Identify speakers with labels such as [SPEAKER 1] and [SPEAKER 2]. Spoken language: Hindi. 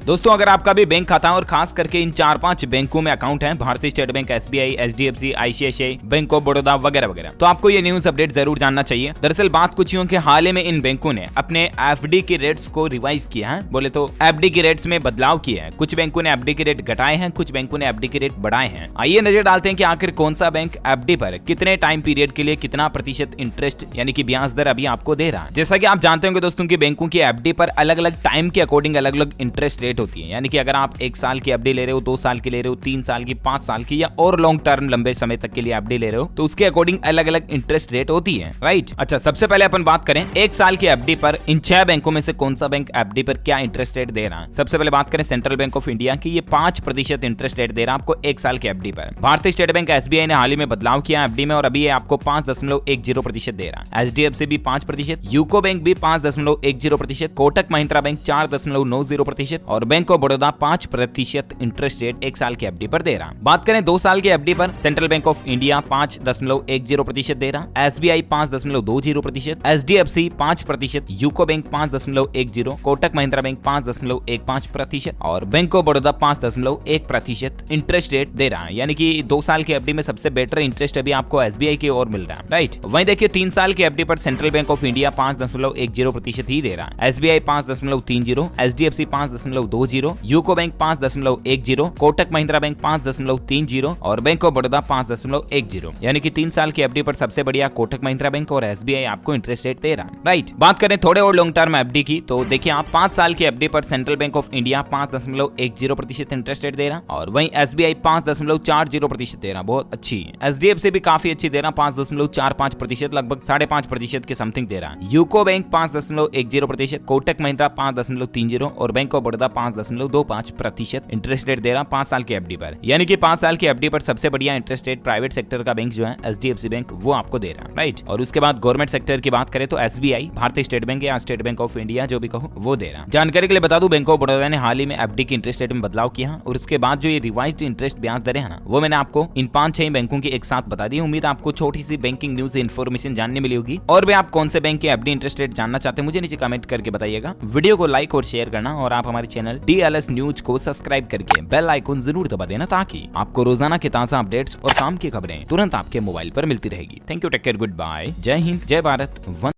[SPEAKER 1] दोस्तों अगर आपका भी बैंक खाता है और खास करके इन 4-5 बैंकों में अकाउंट है, भारतीय state bank, SBI, HDFC, ICICI, bank of Baroda वगैरह वगैरह, तो आपको ये न्यूज अपडेट जरूर जानना चाहिए। दरअसल बात कुछ यूं कि हाल ही में इन बैंकों ने अपने FD के रेट्स को रिवाइज किया है, बोले तो FD के रेट्स में बदलाव किया है। कुछ बैंकों ने FD के रेट घटाए हैं, कुछ बैंकों ने FD के रेट बढ़ाए हैं। आइए नजर डालते हैं कि आखिर कौन सा बैंक FD पर कितने टाइम पीरियड के लिए कितना प्रतिशत इंटरेस्ट यानी कि ब्याज दर अभी आपको दे रहा है। जैसा कि आप जानते होंगे दोस्तों कि बैंकों की FD पर अलग अलग टाइम के अकॉर्डिंग अलग अलग इंटरेस्ट रेट होती है। यानी कि अगर आप 1 साल की FD ले रहे हो, 2 साल की ले रहे हो, 3 साल की, 5 साल की या और लॉन्ग टर्म लंबे समय तक के लिए FD ले रहे हो, तो उसके अकॉर्डिंग अलग अलग इंटरेस्ट रेट होती है, राइट। अच्छा, सबसे पहले अपन बात करें 1 साल की FD पर इन 6 बैंकों में से कौन सा बैंक FD पर क्या इंटरेस्ट रेट दे रहा है। सबसे पहले बात करें सेंट्रल बैंक ऑफ इंडिया की, ये 5% इंटरेस्ट रेट दे रहा है आपको 1 साल की FD पर। भारतीय स्टेट बैंक SBI ने हाल ही में बदलाव किया FD में और अभी ये आपको 5.10% दे रहा है। HDFC भी 5%, यूको बैंक भी 5.10%, कोटक महिंद्रा बैंक 4.90% और Bank of Baroda 5% interest rate 1 साल की FD पर दे रहा। बात करें 2 साल की FD पर सेंट्रल बैंक ऑफ इंडिया 5.10% दे रहा, SBI 5.20%, HDFC 5%, UCO Bank 5.10%, Kotak Mahindra Bank 5.15% और बैंक ऑफ बड़ौदा 5.1% इंटरेस्ट रेट दे रहा है। यानी कि 2 साल की FD में सबसे बेटर इंटरेस्ट अभी आपको SBI की ओर मिल रहा है, राइट। वहीं देखिए 3 साल की FD पर सेंट्रल बैंक ऑफ इंडिया 5.10% ही दे रहा है, SBI 5.30, HDFC 5.20, UCO Bank 5.10, Kotak Mahindra bank 5.30 और बैंक ऑफ बड़ौदा 5.10। यानी कि 3 साल की FD पर सबसे बढ़िया कोटक महिंद्रा बैंक और SBI आपको इंटरेस्ट रेट दे रहा है, राइट। बात करें थोड़े और लॉन्ग टर्म FD की, तो देखिए आप 5 साल की FD पर सेंट्रल बैंक ऑफ इंडिया 5.10% इंटरेस्ट रेट दे रहा और वहीं SBI 5.40% दे रहा, बहुत अच्छी है। HDFC भी काफी अच्छी दे रहा, 5.45%, लगभग 5.5% के समथिंग दे रहा है। यूको बैंक 5.10%, कोटक महिंद्रा 5.30 और Bank of Baroda 5.25% interest rate दे रहा 5 साल की FD पर। यानी कि 5 साल की FD पर सबसे बढ़िया इंटरेस्ट रेट प्राइवेट सेक्टर का बैंक जो है HDFC बैंक वो आपको दे रहा है, राइट। और उसके बाद गवर्नमेंट सेक्टर की बात करें तो SBI, भारतीय स्टेट बैंक या स्टेट बैंक ऑफ इंडिया जो भी कहो वो दे रहा। जानकारी के लिए बता दूं बैंक ऑफ बड़ौदा ने हाल ही में FD की इंटरेस्ट रेट में बदलाव किया और उसके बाद जो ये रिवाइज्ड इंटरेस्ट ब्याज दरें है ना, वो मैंने आपको इन 5-6 बैंकों की एक साथ बता दी। उम्मीद आपको छोटी सी बैंकिंग न्यूज इन्फॉर्मेशन जानने मिली होगी। और भी आप कौन से बैंक के FD इंटरेस्ट रेट जानना चाहते हैं मुझे नीचे कमेंट करके बताइएगा। वीडियो को लाइक और शेयर करना और आप हमारे चैनल DLS न्यूज को सब्सक्राइब करके बेल आइकन जरूर दबा देना ताकि आपको रोजाना के ताजा अपडेट्स और काम की खबरें तुरंत आपके मोबाइल पर मिलती रहेगी। Thank you, take care, good bye, जय हिंद, जय भारत।